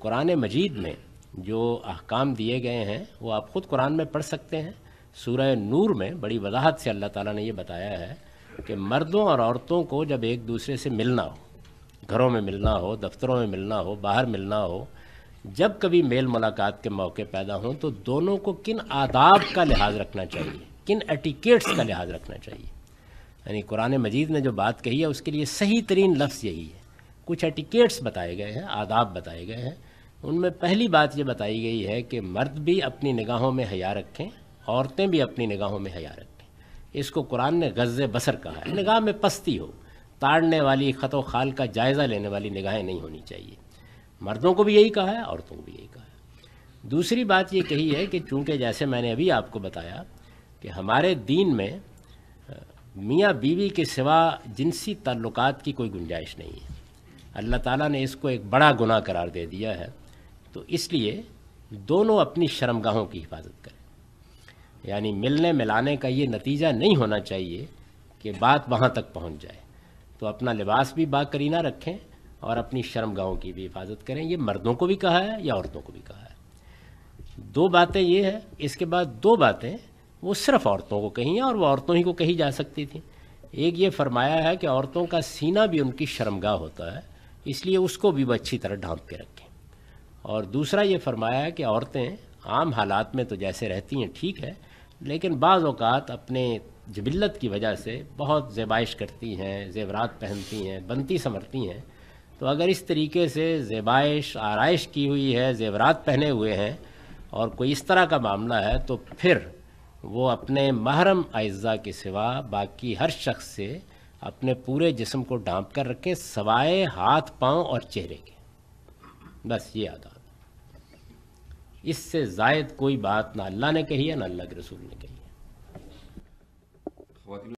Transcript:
कुरान मजीद में जो अहकाम दिए गए हैं वो आप ख़ुद कुरान में पढ़ सकते हैं। सूरह नूर में बड़ी वजाहत से अल्लाह ताला ने ये बताया है कि मर्दों और औरतों को जब एक दूसरे से मिलना हो, घरों में मिलना हो, दफ्तरों में मिलना हो, बाहर मिलना हो, जब कभी मेल मुलाकात के मौके पैदा हों तो दोनों को किन आदाब का लिहाज रखना चाहिए, किन एटिकेट्स का लिहाज रखना चाहिए। यानी कुरान मजीद ने जो बात कही है उसके लिए सही तरीन लफ्ज़ यही है। कुछ एटिकेट्स बताए गए हैं, आदाब बताए गए हैं। उनमें पहली बात ये बताई गई है कि मर्द भी अपनी निगाहों में हया रखें, औरतें भी अपनी निगाहों में हया रखें। इसको कुरान ने गज़्ज़े बसर कहा है। निगाह में पस्ती हो, ताड़ने वाली, ख़त व खाल का जायज़ा लेने वाली निगाहें नहीं होनी चाहिए। मर्दों को भी यही कहा है, औरतों को भी यही कहा है। दूसरी बात ये कही है कि चूँकि जैसे मैंने अभी आपको बताया कि हमारे दीन में मियाँ बीवी के सिवा जिनसी ताल्लुकात की कोई गुंजाइश नहीं है। अल्लाह ताला ने इसको एक बड़ा गुनाह करार दे दिया है। तो इसलिए दोनों अपनी शर्मगाहों की हिफाजत करें। यानी मिलने मिलाने का ये नतीजा नहीं होना चाहिए कि बात वहाँ तक पहुँच जाए। तो अपना लिबास भी बाकरीना रखें और अपनी शर्मगाहों की भी हिफाजत करें। ये मर्दों को भी कहा है या औरतों को भी कहा है। दो बातें ये है। इसके बाद दो बातें वो सिर्फ़ औरतों को कही हैं और वो औरतों ही को कही जा सकती थी। एक ये फरमाया है कि औरतों का सीना भी उनकी शर्मगाह होता है, इसलिए उसको भी वो अच्छी तरह ढांप के रखें। और दूसरा ये फरमाया है कि औरतें आम हालात में तो जैसे रहती हैं ठीक है, लेकिन बाज़ औक़ात अपने जबिल्लत की वजह से बहुत ज़ेबाइश करती हैं, ज़ेवरात पहनती हैं, बनती संवरती हैं। तो अगर इस तरीके से ज़ेबाइश आराइश की हुई है, ज़ेवरात पहने हुए हैं और कोई इस तरह का मामला है, तो फिर वो अपने महरम आइज़ा के सिवा बाकी हर शख्स से अपने पूरे जिस्म को ढांप कर रखें, सवाए हाथ, पाँव और चेहरे के। बस ये आदाब। इससे ज़ायद कोई बात ना अल्लाह ने कही है ना अल्लाह के रसूल ने कही है।